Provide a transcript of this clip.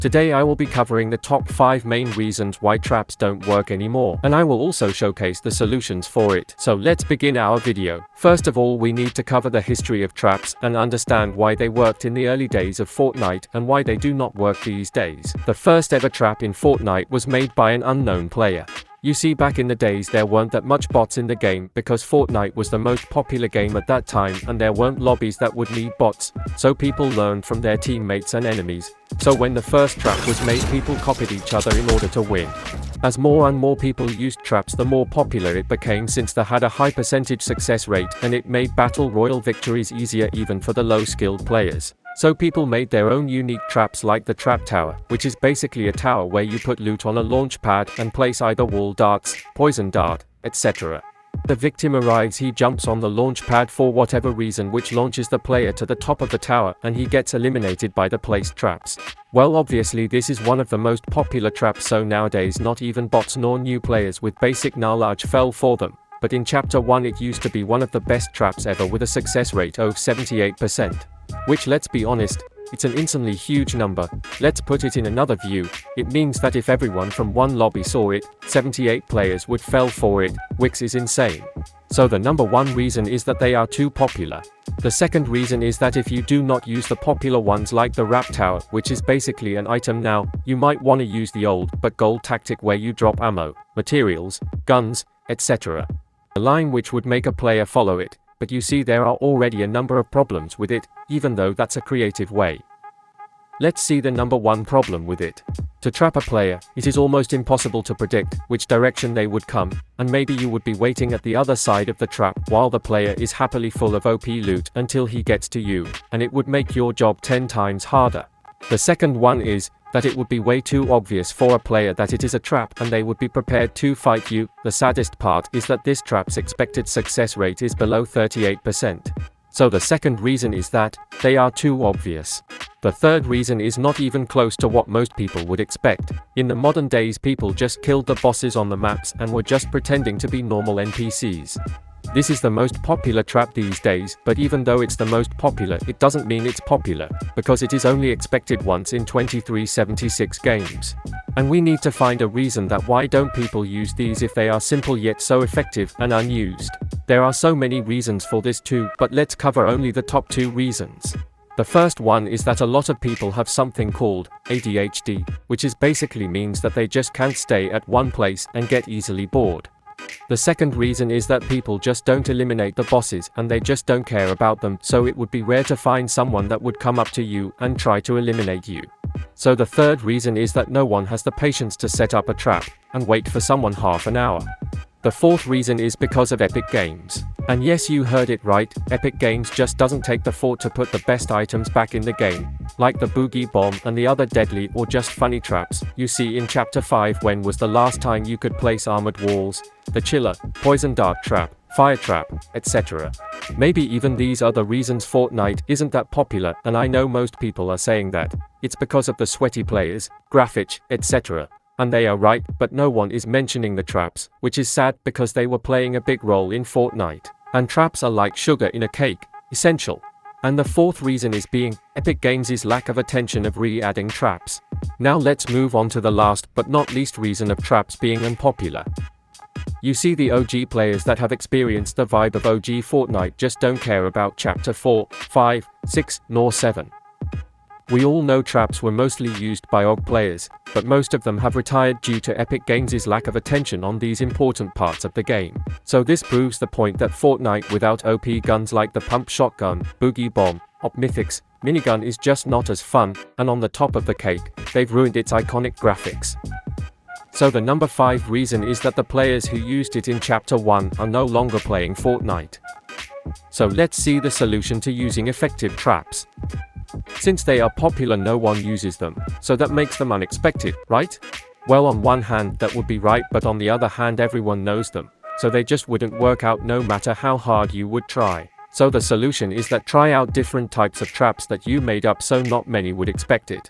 Today I will be covering the top 5 main reasons why traps don't work anymore, and I will also showcase the solutions for it. So let's begin our video. First of all, we need to cover the history of traps and understand why they worked in the early days of Fortnite and why they do not work these days. The first ever trap in Fortnite was made by an unknown player. You see, back in the days there weren't that much bots in the game because Fortnite was the most popular game at that time and there weren't lobbies that would need bots, so people learned from their teammates and enemies. So when the first trap was made, people copied each other in order to win. As more and more people used traps, the more popular it became since they had a high percentage success rate and it made battle royale victories easier even for the low-skilled players. So people made their own unique traps like the Trap Tower, which is basically a tower where you put loot on a launch pad and place either wall darts, poison dart, etc. The victim arrives, he jumps on the launch pad for whatever reason, which launches the player to the top of the tower and he gets eliminated by the placed traps. Well, obviously this is one of the most popular traps, so nowadays not even bots nor new players with basic knowledge fell for them. But in Chapter 1 it used to be one of the best traps ever with a success rate of 78%. Which, let's be honest, it's an insanely huge number. Let's put it in another view. It means that if everyone from one lobby saw it, 78 players would fell for it, which is insane. So the number one reason is that they are too popular. The second reason is that if you do not use the popular ones like the Trap Tower, which is basically an item now, you might want to use the old but gold tactic where you drop ammo, materials, guns, etc. A line which would make a player follow it. But you see, there are already a number of problems with it, even though that's a creative way. Let's see the number one problem with it. To trap a player, it is almost impossible to predict which direction they would come, and maybe you would be waiting at the other side of the trap while the player is happily full of OP loot until he gets to you, and it would make your job 10 times harder. The second one is that it would be way too obvious for a player that it is a trap and they would be prepared to fight you. The saddest part is that this trap's expected success rate is below 38%. So the second reason is that they are too obvious. The third reason is not even close to what most people would expect. In the modern days, people just killed the bosses on the maps and were just pretending to be normal NPCs. This is the most popular trap these days, but even though it's the most popular, it doesn't mean it's popular, because it is only expected once in 2376 games. And we need to find a reason that why don't people use these if they are simple yet so effective and unused. There are so many reasons for this too, but let's cover only the top 2 reasons. The first one is that a lot of people have something called ADHD, which is basically means that they just can't stay at one place and get easily bored. The second reason is that people just don't eliminate the bosses and they just don't care about them, so it would be rare to find someone that would come up to you and try to eliminate you. So the third reason is that no one has the patience to set up a trap and wait for someone half an hour. The fourth reason is because of Epic Games. And yes, you heard it right, Epic Games just doesn't take the thought to put the best items back in the game, like the Boogie Bomb and the other deadly or just funny traps. You see, in Chapter 5, when was the last time you could place armored walls, the chiller, poison dart trap, fire trap, etc. Maybe even these are the reasons Fortnite isn't that popular, and I know most people are saying that it's because of the sweaty players, graphics, etc. And they are right, but no one is mentioning the traps, which is sad because they were playing a big role in Fortnite. And traps are like sugar in a cake, essential. And the fourth reason is being Epic Games' lack of attention of re-adding traps. Now let's move on to the last but not least reason of traps being unpopular. You see, the OG players that have experienced the vibe of OG Fortnite just don't care about Chapter 4, 5, 6, nor 7. We all know traps were mostly used by OG players, but most of them have retired due to Epic Games' lack of attention on these important parts of the game. So this proves the point that Fortnite without OP guns like the Pump Shotgun, Boogie Bomb, OP Mythics, Minigun is just not as fun, and on the top of the cake, they've ruined its iconic graphics. So the number 5 reason is that the players who used it in Chapter 1 are no longer playing Fortnite. So let's see the solution to using effective traps. Since they are popular, no one uses them, so that makes them unexpected, right? Well, on one hand that would be right, but on the other hand everyone knows them, so they just wouldn't work out no matter how hard you would try. So the solution is that try out different types of traps that you made up so not many would expect it.